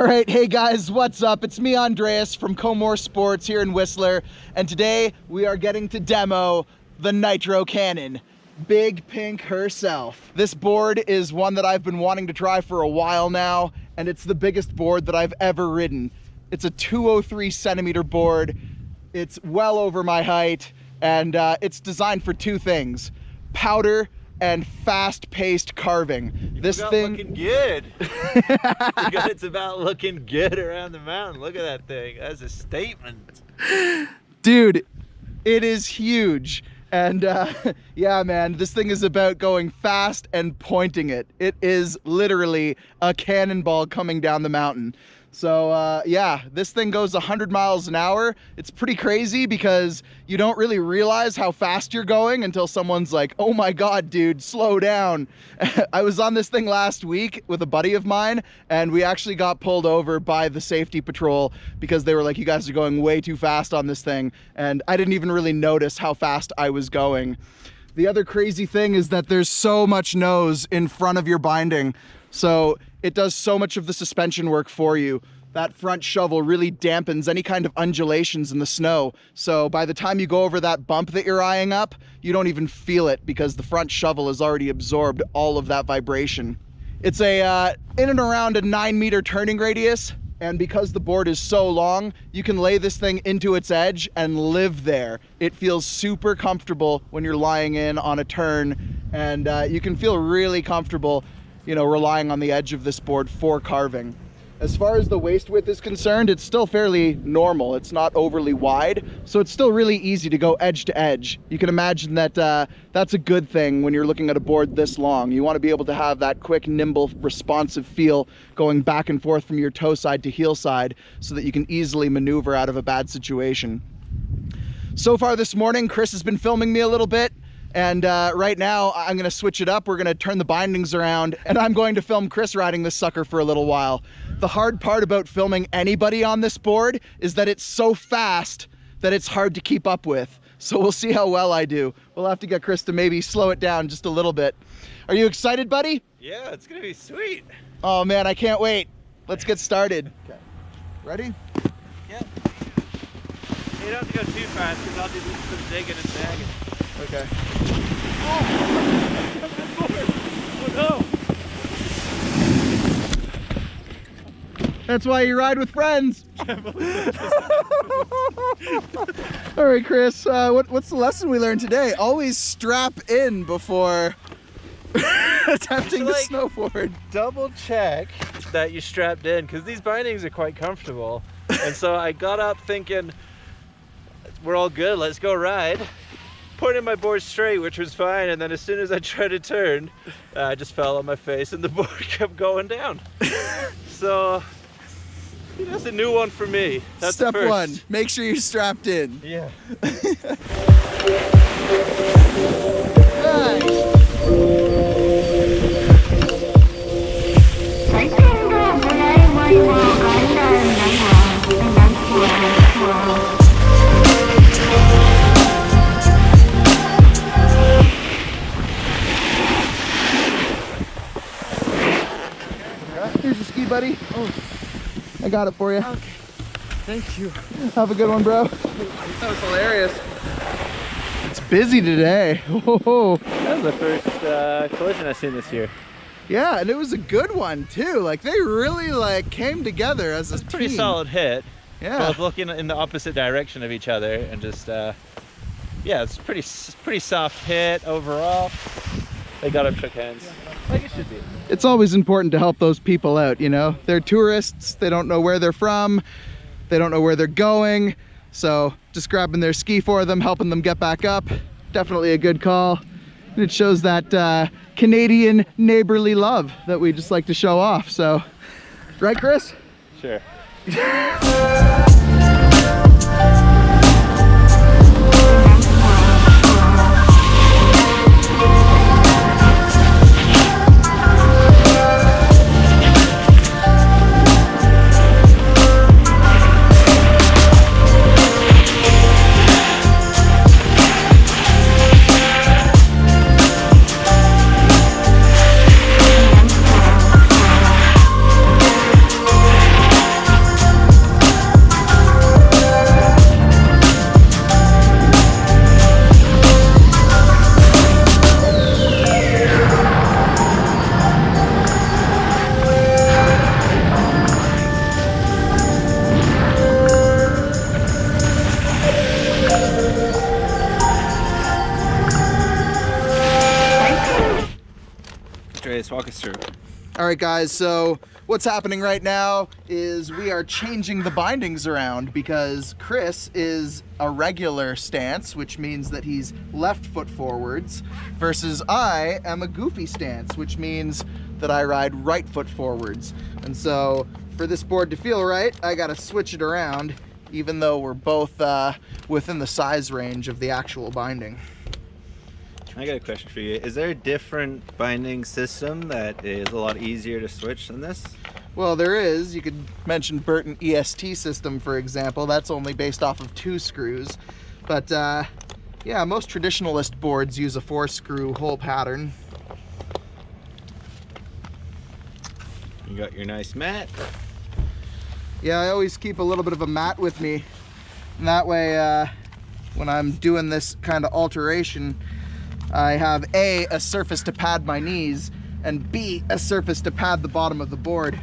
right, hey guys, what's up? It's me, Andreas from Comore Sports here in Whistler, and today we are getting to demo the Nitro Cannon. Big Pink herself. This board is one that I've been wanting to try for a while now, and it's the biggest board that I've ever ridden. It's a 203 centimeter board. It's well over my height, and it's designed for two things: powder and fast-paced carving. This thing looking good. It's about looking good around the mountain. Look at that thing. That's a statement. Dude, it is huge. And yeah, man, this thing is about going fast and pointing it. It is literally a cannonball coming down the mountain. So yeah, this thing goes 100 miles an hour. It's pretty crazy because you don't really realize how fast you're going until someone's like, oh my God, dude, slow down. I was on this thing last week with a buddy of mine, and we actually got pulled over by the safety patrol because they were like, you guys are going way too fast on this thing. And I didn't even really notice how fast I was going. The other crazy thing is that there's so much nose in front of your binding. So it does so much of the suspension work for you. That front shovel really dampens any kind of undulations in the snow. So by the time you go over that bump that you're eyeing up, you don't even feel it because the front shovel has already absorbed all of that vibration. It's a in and around a 9-meter turning radius. And because the board is so long, you can lay this thing into its edge and live there. It feels super comfortable when you're lying in on a turn, and you can feel really comfortable, you know, relying on the edge of this board for carving. As far as the waist width is concerned, it's still fairly normal. It's not overly wide, so it's still really easy to go edge to edge. You can imagine that that's a good thing when you're looking at a board this long. You want to be able to have that quick, nimble, responsive feel going back and forth from your toe side to heel side so that you can easily maneuver out of a bad situation. So far this morning, Chris has been filming me a little bit. And right now, I'm gonna switch it up. We're gonna turn the bindings around, and I'm going to film Chris riding this sucker for a little while. The hard part about filming anybody on this board is that it's so fast that it's hard to keep up with. So we'll see how well I do. We'll have to get Chris to maybe slow it down just a little bit. Are you excited, buddy? Yeah, it's gonna be sweet. Oh man, I can't wait. Let's get started. Okay. Ready? Yep. You don't have to go too fast because I'll do some digging and zagging. Okay. Oh no! That's why you ride with friends. All right, Chris, what's the lesson we learned today? Always strap in before attempting to snowboard. Double check that you're strapped in, because these bindings are quite comfortable. And so I got up thinking, we're all good, let's go ride. Pointed my board straight, which was fine, and then as soon as I tried to turn, I just fell on my face and the board kept going down. So that's a new one for me. That's Step one, make sure you're strapped in. Yeah. Nice. Here's your ski, buddy. Oh, I got it for you. Okay. Thank you. Have a good one, bro. That was hilarious. It's busy today. Oh. That was the first collision I've seen this year. Yeah, and it was a good one too. Like they really came together as a team. Pretty solid hit. Yeah. Both looking in the opposite direction of each other and just yeah, it's pretty soft hit overall. They got up, shook hands, like it should be. It's always important to help those people out, you know? They're tourists, they don't know where they're from, they don't know where they're going, so just grabbing their ski for them, helping them get back up, definitely a good call. And it shows that Canadian neighborly love that we just like to show off, so. Right, Chris? Sure. Walk us through. All right, guys, so what's happening right now is we are changing the bindings around because Chris is a regular stance, which means that he's left foot forwards, versus I am a goofy stance, which means that I ride right foot forwards. And so for this board to feel right, I gotta switch it around, even though we're both within the size range of the actual binding. I got a question for you. Is there a different binding system that is a lot easier to switch than this? Well, there is. You could mention Burton EST system, for example. That's only based off of 2 screws. But yeah, most traditionalist boards use a 4-screw hole pattern. You got your nice mat. Yeah, I always keep a little bit of a mat with me. And that way, when I'm doing this kind of alteration, I have A, a surface to pad my knees, and B, a surface to pad the bottom of the board.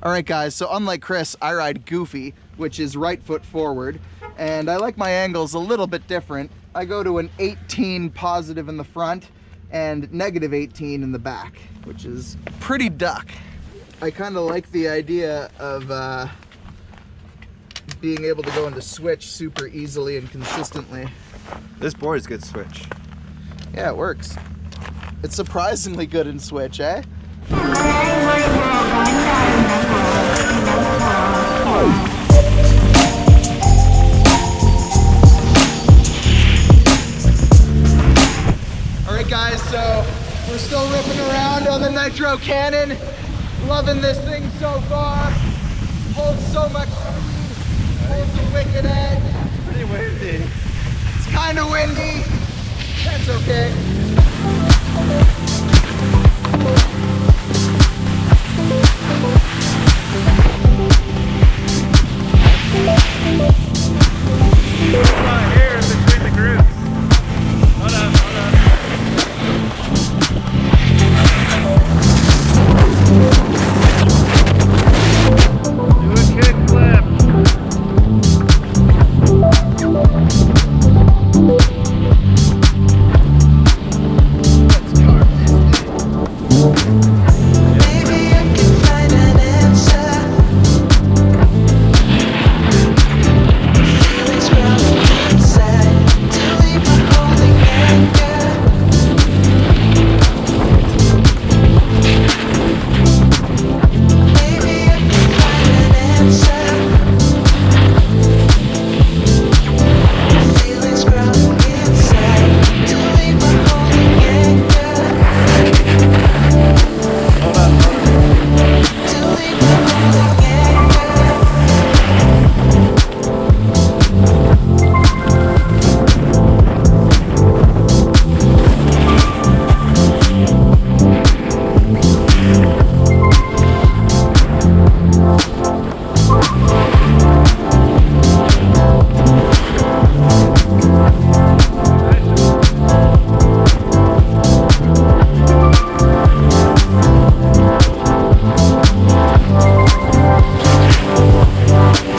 All right, guys, so unlike Chris, I ride goofy, which is right foot forward, and I like my angles a little bit different. I go to an 18 positive in the front and negative 18 in the back, which is pretty duck. I kind of like the idea of being able to go into switch super easily and consistently. This board is good switch. Yeah, it works. It's surprisingly good in switch, eh? All right, guys, so we're still ripping around on the Nitro Cannon. Loving this thing so far. Holds so much speed, holds a wicked edge. Pretty windy. It's kind of windy. That's okay. There's a lot of air in between the grooves. Hold on, hold on. Do a kickflip. Let's carve this thing. Maybe I can find an answer. Feelings growing inside. Delete my holding anger. Maybe I can find an answer. Feelings growing inside. Delete my holding anger. Hold on, hold on. Delete my holding anger.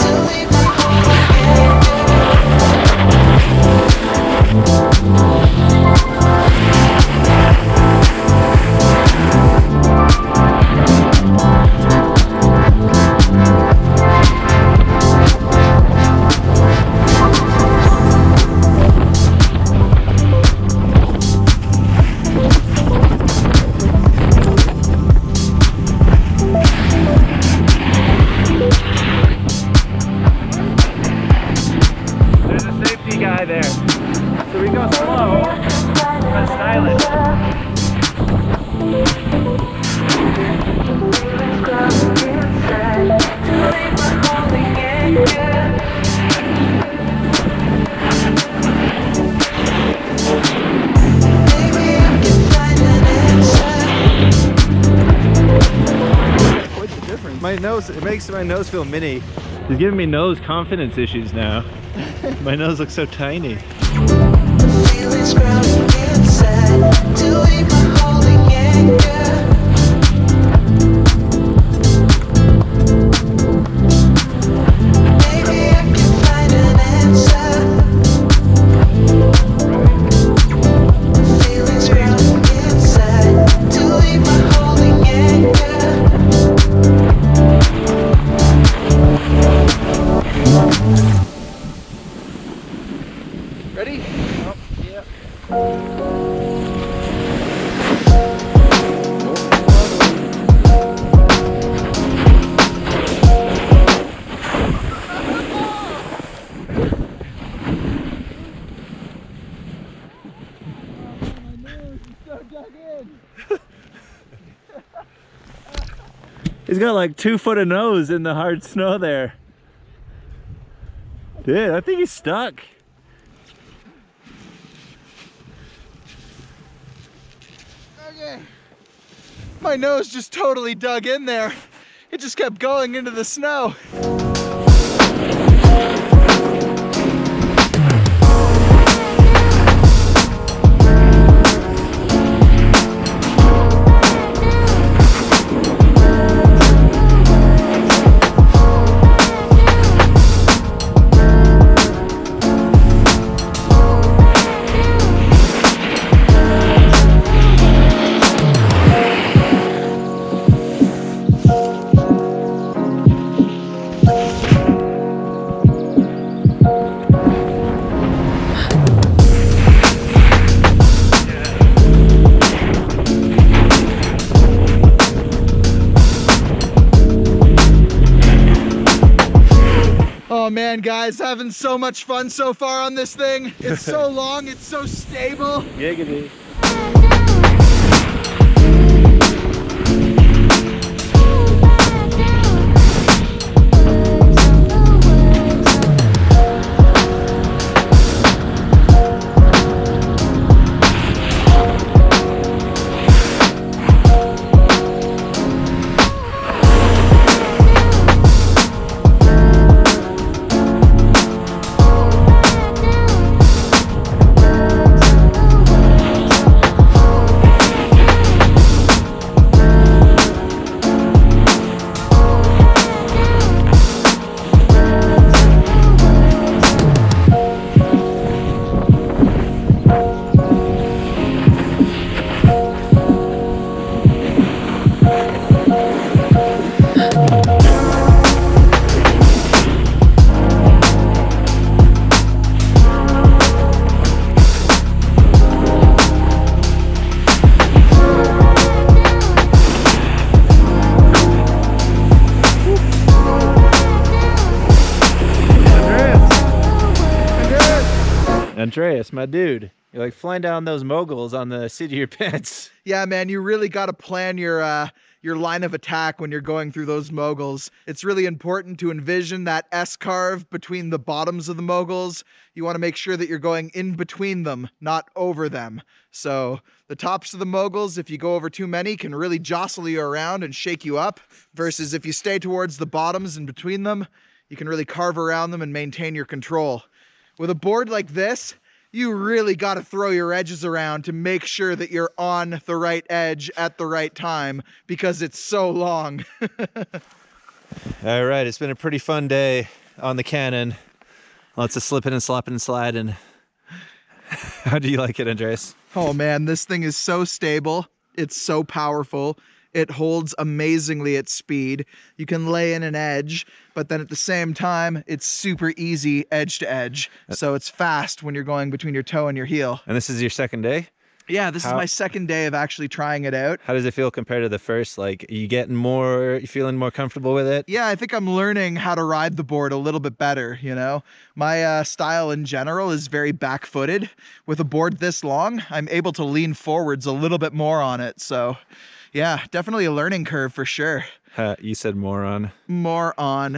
Delete my There's a safety guy there. So we go slow, but silent. feelings growing inside. Delete my holding anger. Maybe I can find an answer. Quite the difference. My nose, it makes my nose feel mini. He's giving me nose confidence issues now. My nose looks so tiny. Feelings growing inside. Delete my holding anger. Maybe I can find an answer. got like 2 foot of nose in the hard snow there. Dude, I think he's stuck. Okay. My nose just totally dug in there. It just kept going into the snow. Oh man, guys, having so much fun so far on this thing. It's so long, it's so stable. Giggity. Andreas, my dude, you're like flying down those moguls on the seat of your pants. Yeah, man, you really got to plan your line of attack when you're going through those moguls. It's really important to envision that S-carve between the bottoms of the moguls. You want to make sure that you're going in between them, not over them. So the tops of the moguls, if you go over too many, can really jostle you around and shake you up, versus if you stay towards the bottoms and between them, you can really carve around them and maintain your control. With a board like this, you really got to throw your edges around to make sure that you're on the right edge at the right time, because it's so long. All right, it's been a pretty fun day on the Cannon. Lots of slipping and slopping and sliding. How do you like it, Andreas? Oh man, this thing is so stable. It's so powerful. It holds amazingly at speed. You can lay in an edge, but then at the same time, it's super easy edge to edge. So it's fast when you're going between your toe and your heel. And this is your second day? Yeah, this is my second day of actually trying it out. How does it feel compared to the first? Like, are you getting more, you feeling more comfortable with it? Yeah, I think I'm learning how to ride the board a little bit better, you know? My style in general is very back-footed. With a board this long, I'm able to lean forwards a little bit more on it. So yeah, definitely a learning curve for sure. You said moron. Moron.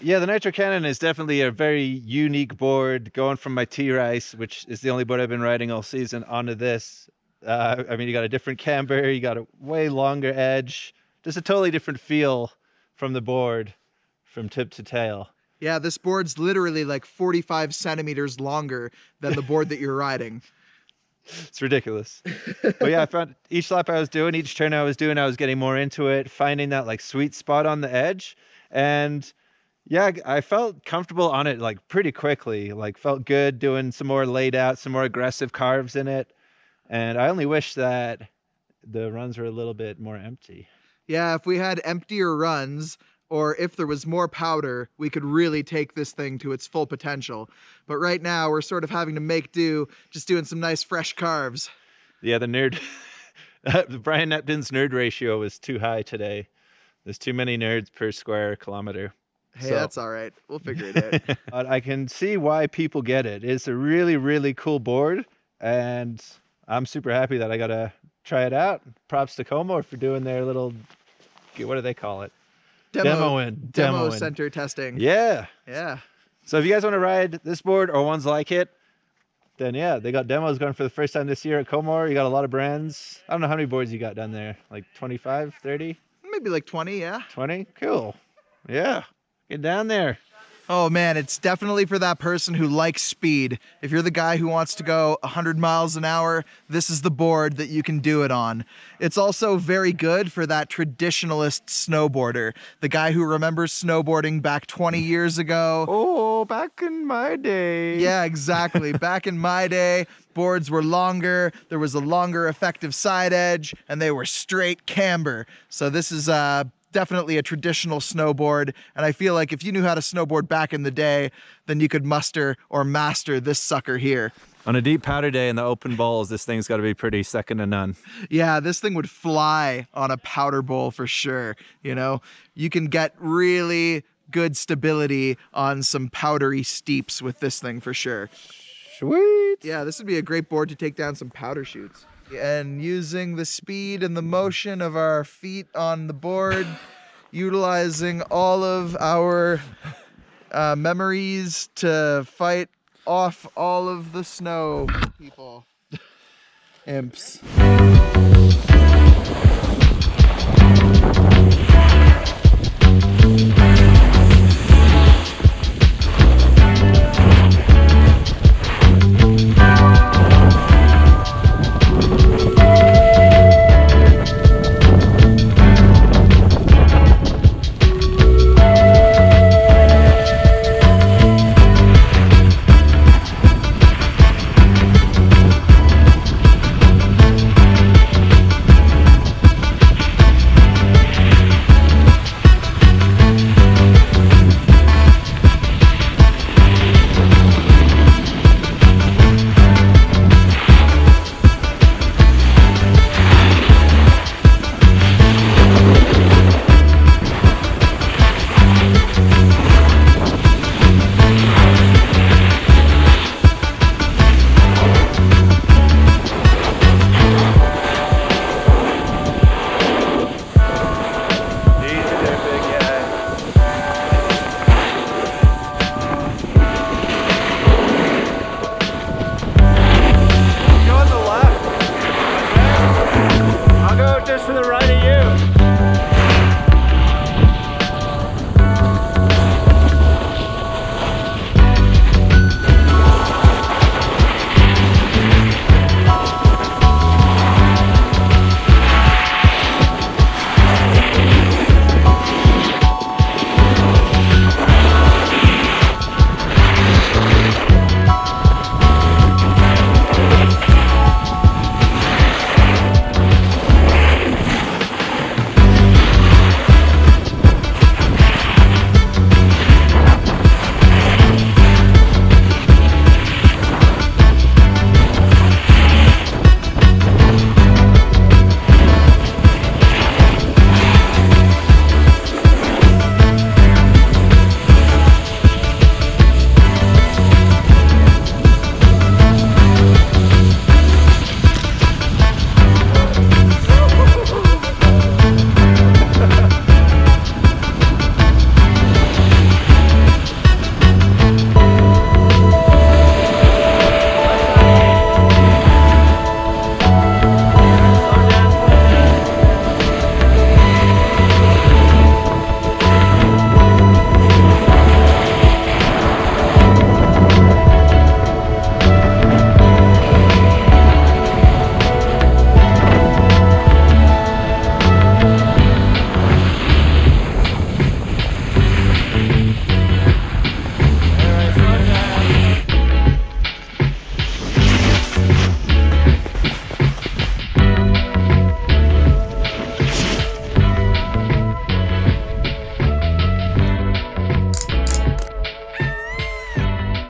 Yeah, the Nitro Cannon is definitely a very unique board, going from my T-Rice, which is the only board I've been riding all season, onto this. I mean, you got a different camber, you got a way longer edge, just a totally different feel from the board from tip to tail. Yeah, this board's literally like 45 centimeters longer than the board that you're riding. It's ridiculous. But yeah, I found each lap I was doing, each turn I was doing, I was getting more into it, finding that like sweet spot on the edge. And yeah, I felt comfortable on it like pretty quickly, like felt good doing some more laid out, some more aggressive carves in it. And I only wish that the runs were a little bit more empty. Yeah, if we had emptier runs, or if there was more powder, we could really take this thing to its full potential. But right now, we're sort of having to make do, just doing some nice fresh carves. Yeah, the nerd, Brian Neptun's nerd ratio was too high today. There's too many nerds per square kilometer. Hey, that's all right. We'll figure it out. But I can see why people get it. It's a really, really cool board, and I'm super happy that I got to try it out. Props to Como for doing their little what do they call it? Demo Demoing. center testing. Yeah. Yeah. So if you guys want to ride this board or ones like it, then yeah, they got demos going for the first time this year at Comore. You got a lot of brands. I don't know how many boards you got down there, like 25, 30? Maybe like 20, yeah. 20? Cool. Yeah. Get down there. Oh man, it's definitely for that person who likes speed. If you're the guy who wants to go 100 miles an hour, this is the board that you can do it on. It's also very good for that traditionalist snowboarder, the guy who remembers snowboarding back 20 years ago. Oh, back in my day. Yeah, exactly. Back in my day, boards were longer, there was a longer effective side edge, and they were straight camber. So this is definitely a traditional snowboard, and I feel like if you knew how to snowboard back in the day, then you could muster or master this sucker here. On a deep powder day in the open bowls, this thing's got to be pretty second to none. Yeah, this thing would fly on a powder bowl for sure. You know, you can get really good stability on some powdery steeps with this thing for sure. Sweet. Yeah, this would be a great board to take down some powder chutes. And using the speed and the motion of our feet on the board, utilizing all of our memories to fight off all of the snow people. Imps.